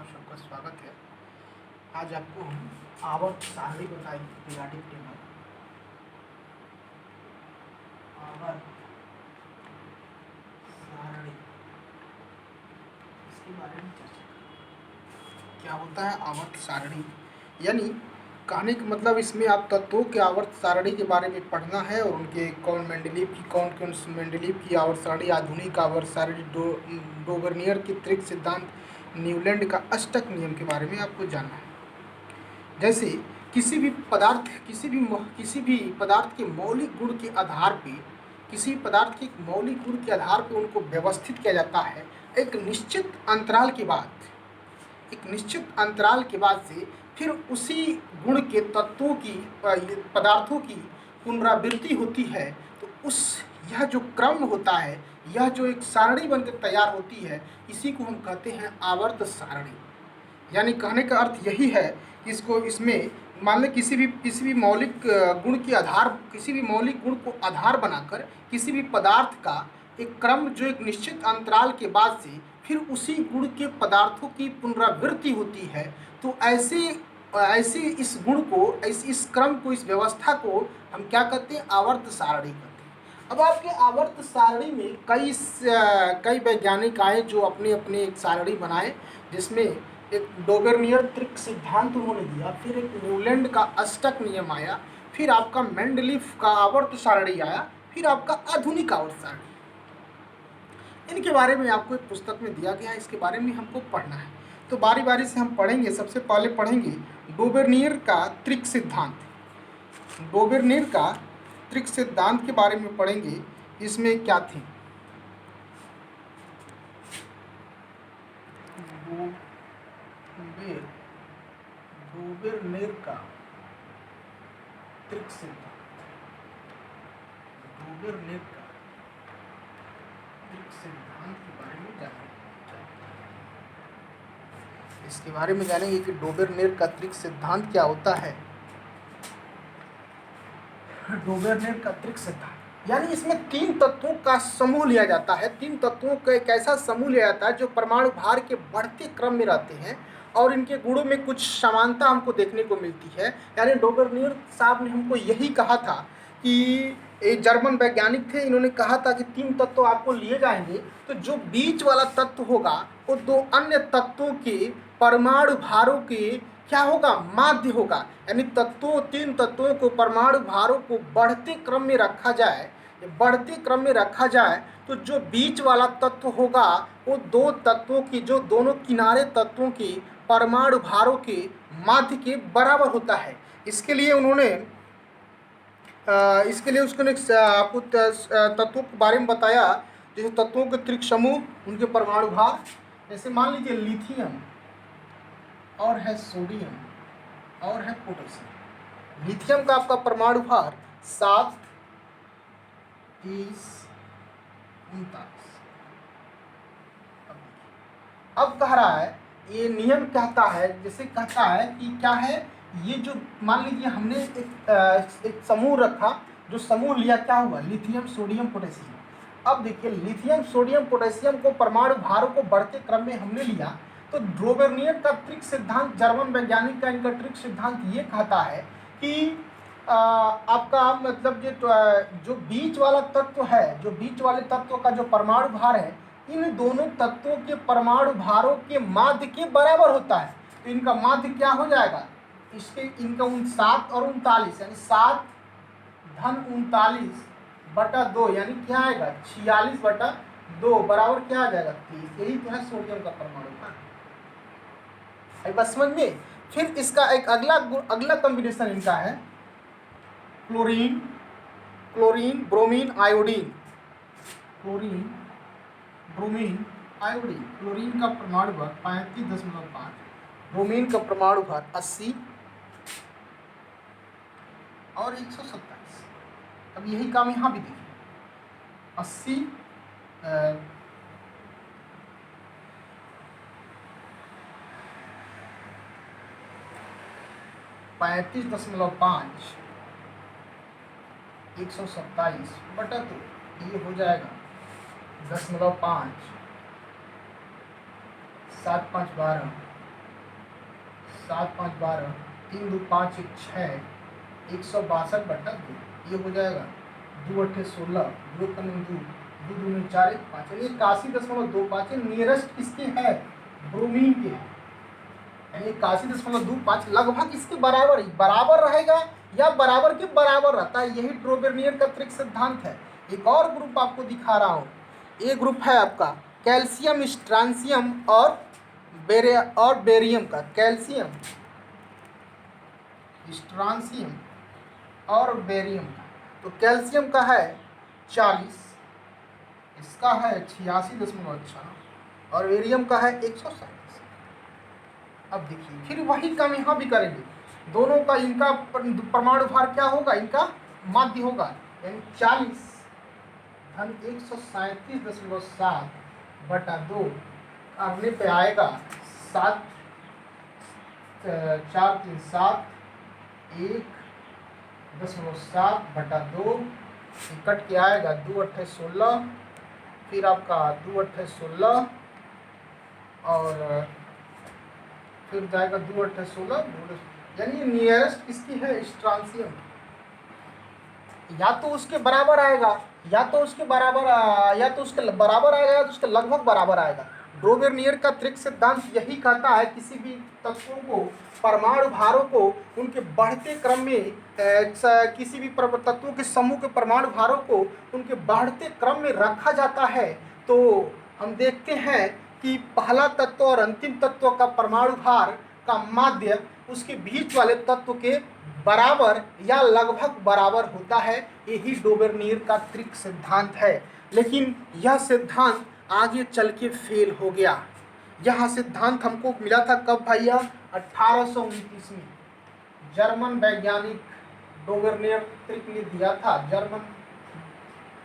आप सबका स्वागत है। आज आपको हम आवर्त सारणी बताएंगे, पीरियोडिक टेबल। आवर्त सारणी, इसके बारे में चर्चा करेंगे। क्या होता है आवर्त सारणी? यानी कहने का मतलब इसमें आप तत्वों के आवर्त सारणी के बारे में पढ़ना है और उनके कौन कौन मेंडलीव की आवर्त सारणी, आधुनिक आवर्त सारणी, डोबर्नियर के त्रिक सिद्धांत, न्यूलैंड का अष्टक नियम के बारे में आपको जानना है। जैसे किसी भी पदार्थ के मौलिक गुण के आधार पे, किसी पदार्थ के मौलिक गुण के आधार पे उनको व्यवस्थित किया जाता है। एक निश्चित अंतराल के बाद से फिर उसी गुण के तत्वों की, पदार्थों की पुनरावृत्ति होती है। तो यह जो क्रम होता है, यह जो एक सारणी बनकर तैयार होती है, इसी को हम कहते हैं आवर्त सारणी। यानी कहने का अर्थ यही है कि इसमें मान लें किसी भी मौलिक गुण के आधार, किसी भी मौलिक गुण को आधार बनाकर किसी भी पदार्थ का एक क्रम जो एक निश्चित अंतराल के बाद से फिर उसी गुण के पदार्थों की पुनरावृत्ति होती है। तो ऐसे इस गुण को, इस क्रम को, इस व्यवस्था को हम क्या कहते हैं? आवर्त सारणी कहते हैं। अब आपके आवर्त सारणी में कई वैज्ञानिक आए जो अपने अपने एक सारणी बनाए, जिसमें एक डोबेर्नियर त्रिक सिद्धांत उन्होंने दिया, फिर एक न्यूलैंड का अष्टक नियम आया, फिर आपका मेंडलीव का आवर्त सारणी आया, फिर आपका आधुनिक आवर्त सारणी। इनके बारे में आपको एक पुस्तक में दिया गया है, इसके बारे में हमको पढ़ना है। तो बारी बारी से हम पढ़ेंगे। सबसे पहले पढ़ेंगे डोबेर्नियर का त्रिक सिद्धांत। डोबेर्नियर का त्रिक सिद्धांत के बारे में पढ़ेंगे। इसमें क्या थी? डोबेर्नियर का त्रिक सिद्धांत। डोबेर्नियर का त्रिक सिद्धांत के बारे में जानेंगे। इसके बारे में जानेंगे कि डोबेर्नियर का त्रिक सिद्धांत क्या होता है। डोबेर्नियर का त्रिक सिद्धांत यानी इसमें तीन तत्वों का समूह लिया जाता है। तीन तत्वों का एक ऐसा समूह लिया जाता है जो परमाणु भार के बढ़ते क्रम में रहते हैं और इनके गुणों में कुछ समानता हमको देखने को मिलती है। यानी डोबेर्नियर साहब ने हमको यही कहा था कि एक जर्मन वैज्ञानिक थे, इन्होंने कहा था कि तीन तत्व आपको लिए जाएंगे, तो जो बीच वाला तत्व होगा वो दो अन्य तत्वों के परमाणु भारों के क्या होगा? माध्य होगा। यानी तीन तत्वों को, परमाणु भारों को बढ़ते क्रम में रखा जाए, तो जो बीच वाला तत्व होगा वो दो तत्वों की, जो दोनों किनारे तत्वों की परमाणु भारों के माध्य के बराबर होता है। इसके लिए उसने आपको तत्वों के बारे में बताया। जैसे तत्वों के त्रिक समूह, उनके परमाणु भार, जैसे मान लीजिए लिथियम और है सोडियम और है पोटेशियम। लिथियम का आपका परमाणु भार 7, 30, 39। अब कह रहा है, ये नियम कहता है, जैसे कहता है कि क्या है, ये जो मान लीजिए हमने एक समूह रखा, जो समूह लिया क्या हुआ? Lithium, sodium, potassium. अब देखिए लिथियम, सोडियम, पोटेशियम को परमाणु भारों को बढ़ते क्रम में हमने लिया। तो डोबेर्नियर का त्रिक सिद्धांत, जर्मन वैज्ञानिक का इनका त्रिक सिद्धांत ये कहता है कि आपका मतलब जो बीच वाला तत्व है, जो बीच वाले तत्व का जो परमाणु भार है, इन दोनों तत्वों के परमाणु भारों के माध्य के बराबर होता है। तो इनका माध्य क्या हो जाएगा? इनका 7 और 39, यानी 7 धन 39/2, यानी क्या आएगा? 46/2 बराबर क्या आ जाएगा? 30। यही तो है सोडियम का परमाणु भार। बस समझ में। फिर इसका एक अगला कॉम्बिनेशन इनका है chlorine, bromine, iodine. Chlorine, bromine, iodine. Chlorine का परमाणु भार 35.5, ब्रोमीन का परमाणु भार 80 और 127। अब यही काम यहाँ भी देखिए, 80 35.5 127/2, ये हो जाएगा 10.5, 7 5 12, 7 5 12, 3 2 5 1 6, 162/2 ये हो जाएगा। 2 8 16, 2 1 2, 2 2 4 1 5, यानी 81.25 नियरेस्ट किसके है, ब्रोमीन के है, यानी 81.25 लगभग इसके बराबर ही बराबर रहेगा या बराबर के बराबर रहता है। यही ड्रोबेर्नियर का त्रिक सिद्धांत है। एक और ग्रुप आपको दिखा रहा हूँ, ये ग्रुप है आपका कैल्शियम, स्ट्रांसियम और बेरियम का। कैल्शियम, स्ट्रांसियम और बेरियम का। तो कैल्शियम का है 40, इसका है 86.6 और बेरियम का है 137। अब देखिए फिर वही काम यहाँ भी करेंगे, दोनों का इनका परमाणु भार क्या होगा, इनका माध्य होगा, यानी 40 धन 137.7/2 करने पे आएगा 7 4 3 7 1.7/2 कट के आएगा 2 8 16, फिर आपका 2 8 16 और फिर जाएगा 2 8 16, यानी नियरेस्ट किसकी है, स्ट्रांसियम। या तो उसके बराबर आएगा या तो उसके बराबर आएगा या तो उसके लगभग बराबर आएगा। ड्रोबेर्नियर का त्रिक सिद्धांत यही कहता है किसी भी तत्वों को, परमाणु भारों को उनके बढ़ते क्रम में किसी भी तत्वों के समूह के परमाणु भारों को उनके बढ़ते क्रम में रखा जाता है। तो हम देखते हैं कि पहला तत्व और अंतिम तत्व का परमाणु भार का माध्य उसके बीच वाले तत्व के बराबर या लगभग बराबर होता है। यही ड्रोबेर्नियर का त्रिक सिद्धांत है। लेकिन यह सिद्धांत आगे चल के फेल हो गया। यह सिद्धांत हमको मिला था कब भैया, 1829 में जर्मन वैज्ञानिक ड्रोबेर्नियर त्रिक ने दिया था। जर्मन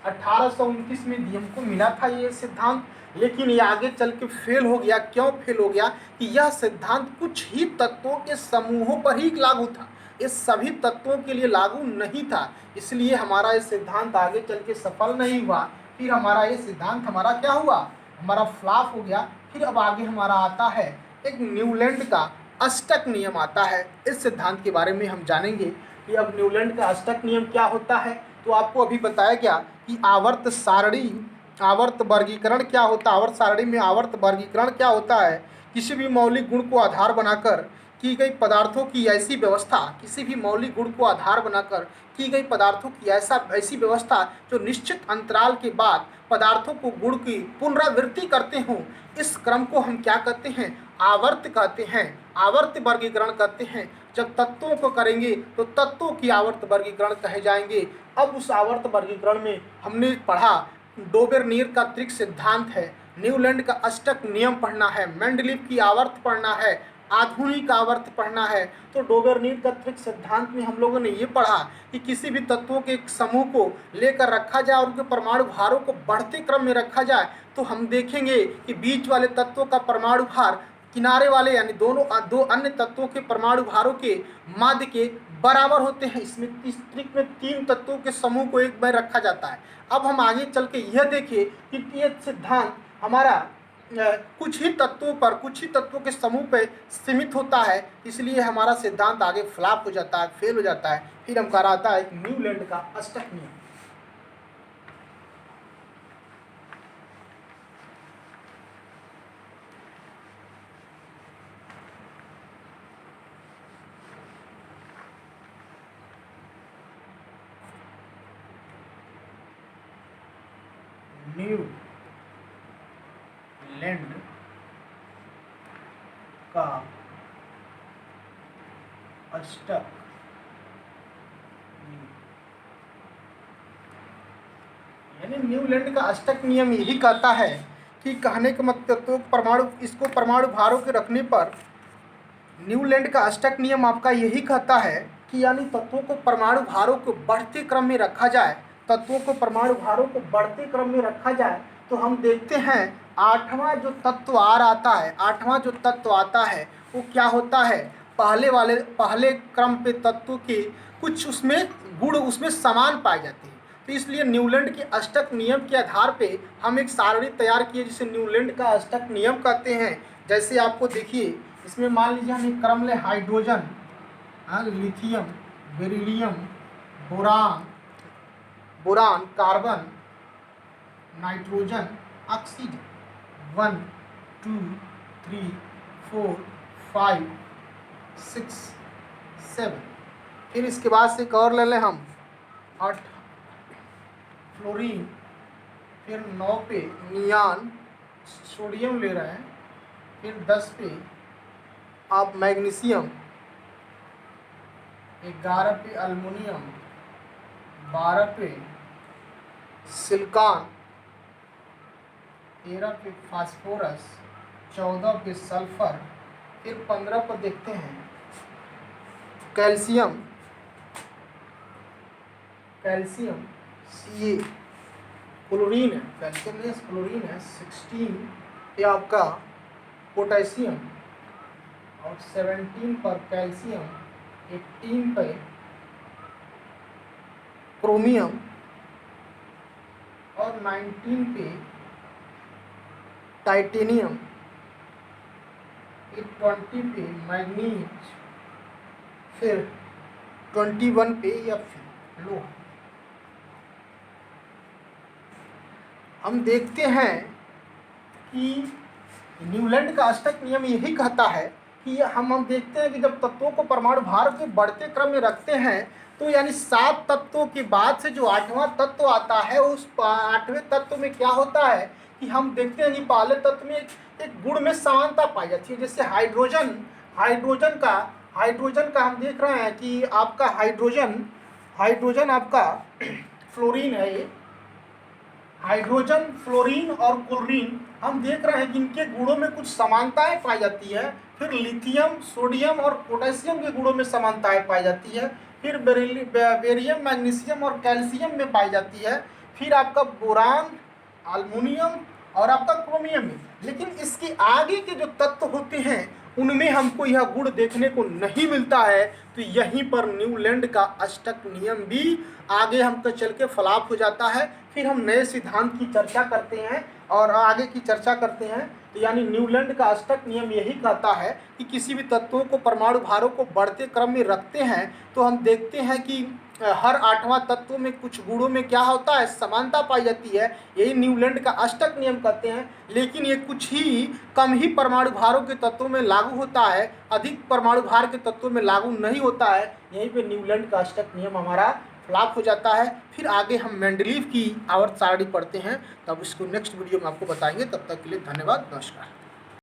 1829 में हमको मिला था ये सिद्धांत, लेकिन ये आगे चल के फेल हो गया। क्यों फेल हो गया कि यह सिद्धांत कुछ ही तत्वों के समूहों पर ही लागू था, ये सभी तत्वों के लिए लागू नहीं था। इसलिए हमारा ये सिद्धांत आगे चल के सफल नहीं हुआ। फिर हमारा ये सिद्धांत हमारा क्या हुआ, हमारा फ्लॉप हो गया। फिर अब आगे हमारा आता है एक न्यूलैंड का अष्टक नियम आता है। इस सिद्धांत के बारे में हम जानेंगे कि अब न्यूलैंड का अष्टक नियम क्या होता है। तो आपको अभी बताया गया कि आवर्त सारणी, आवर्त वर्गीकरण क्या होता है। आवर्त सारणी में आवर्त वर्गीकरण क्या होता है, किसी भी मौलिक गुण को आधार बनाकर की गई पदार्थों की ऐसी व्यवस्था, किसी भी मौलिक गुण को आधार बनाकर की गई पदार्थों की ऐसी व्यवस्था जो निश्चित अंतराल के बाद पदार्थों को गुण की पुनरावृत्ति करते हों। इस क्रम को हम क्या कहते हैं, आवर्त कहते हैं, आवर्त वर्गीकरण कहते हैं। जब तत्वों को करेंगे तो तत्वों की आवर्त वर्गीकरण कहे जाएंगे। अब उस आवर्त वर्गीकरण में हमने पढ़ा ड्रोबेर्नियर का त्रिक सिद्धांत है, न्यूलैंड का अष्टक नियम पढ़ना है, मेंडलीव की आवर्त पढ़ना है, आधुनिक आवर्त पढ़ना है। तो ड्रोबेर्नियर का त्रिक सिद्धांत में हम लोगों ने ये पढ़ा कि किसी भी तत्वों के एक समूह को लेकर रखा जाए और उनके परमाणु भारों को बढ़ते क्रम में रखा जाए, तो हम देखेंगे कि बीच वाले तत्वों का परमाणु भार किनारे वाले यानी दो अन्य तत्वों के परमाणु भारों के माध्य के बराबर होते हैं। इसमें इस त्रिक में 3 तत्वों के समूह को एक में रखा जाता है। अब हम आगे चल के यह देखें कि ये सिद्धांत हमारा कुछ ही तत्वों के समूह पे सीमित होता है, इसलिए हमारा सिद्धांत आगे फ्लॉप हो जाता है, फेल हो जाता है। फिर हम कराता है न्यूलैंड का अष्टक नियम। न्यूलैंड का अष्टक यानी न्यूलैंड का अष्टक नियम यही कहता है कि कहने का मतलब तो परमाणु भारों के रखने पर न्यूलैंड का अष्टक नियम आपका यही कहता है कि यानी तत्वों को परमाणु भारों को बढ़ते क्रम में रखा जाए, तत्वों को परमाणु भारों को बढ़ते क्रम में रखा जाए। तो हम देखते हैं आठवां जो तत्व आता है वो क्या होता है, पहले क्रम पे तत्व के कुछ उसमें गुण उसमें समान पाए जाते हैं। तो इसलिए न्यूलैंड के अष्टक नियम के आधार पे हम एक सारणी तैयार किए जिसे न्यूलैंड का अष्टक नियम कहते हैं। जैसे आपको देखिए इसमें मान लीजिए हम एक क्रम ले hydrogen, lithium, beryllium, boron, carbon, nitrogen, oxygen, 1 2 3 4 5 6 7। फिर इसके बाद से एक और ले लें हम 8 फ्लोरीन, फिर 9 पे नियान सोडियम ले रहे हैं, फिर 10 पे आप मैग्नीशियम, 11 पे अल्मुनियम, 12 पे सिलिकॉन, 13 पे फास्फोरस, 14 पे सल्फर, फिर 15 पर देखते हैं कैल्शियम, Ca, क्लोरीन है, कैल्शियम नहीं क्लोरीन है। 16 पे आपका पोटेशियम और 17 पर कैल्शियम, 18 पे क्रोमियम और 19 पे टाइटेनियम, 20 पे मैग्नीज, फिर 21 पे या फिर लोहा। हम देखते हैं कि न्यूलैंड का अष्टक नियम यही कहता है कि हम देखते हैं कि जब तत्वों को परमाणु भार के बढ़ते क्रम में रखते हैं तो यानी 7 तत्वों के बाद से जो 8वां तत्व आता है, उस 8वें तत्व में क्या होता है कि हम देखते हैं कि पहले तत्व में एक गुण में समानता पाई जाती है। जैसे हाइड्रोजन का हम देख रहे हैं कि आपका हाइड्रोजन आपका फ्लोरीन है। ये हाइड्रोजन, फ्लोरीन और क्लोरीन हम देख रहे हैं कि इनके गुणों में कुछ समानताएं पाई जाती है। फिर लिथियम, सोडियम और पोटेशियम के गुणों में समानताएं पाई जाती है। फिर बेरियम, मैग्नीशियम और कैल्शियम में पाई जाती है। फिर आपका बोरान, अल्मुनियम और आपका क्रोमियम में। लेकिन इसके आगे के जो तत्व होते हैं उनमें हमको यह गुण देखने को नहीं मिलता है। तो यहीं पर न्यूलैंड का अष्टक नियम भी आगे हमको चल के फ्लॉप हो जाता है। फिर हम नए सिद्धांत की चर्चा करते हैं और आगे की चर्चा करते हैं। तो यानी न्यूलैंड का अष्टक नियम यही कहता है कि किसी भी तत्वों को परमाणु भारों को बढ़ते क्रम में रखते हैं तो हम देखते हैं कि हर 8वां तत्व में कुछ गुणों में क्या होता है, समानता पाई जाती है। यही न्यूलैंड का अष्टक नियम कहते हैं। लेकिन ये कुछ ही कम ही परमाणु भारों के तत्वों में लागू होता है, अधिक परमाणु भार के तत्वों में लागू नहीं होता है। यहीं पे न्यूलैंड का अष्टक नियम हमारा फ्लॉप हो जाता है। फिर आगे हम मेंडलीव की आवर्त सारणी पढ़ते हैं, तब इसको नेक्स्ट वीडियो में आपको बताएंगे। तब तक के लिए धन्यवाद, नमस्कार।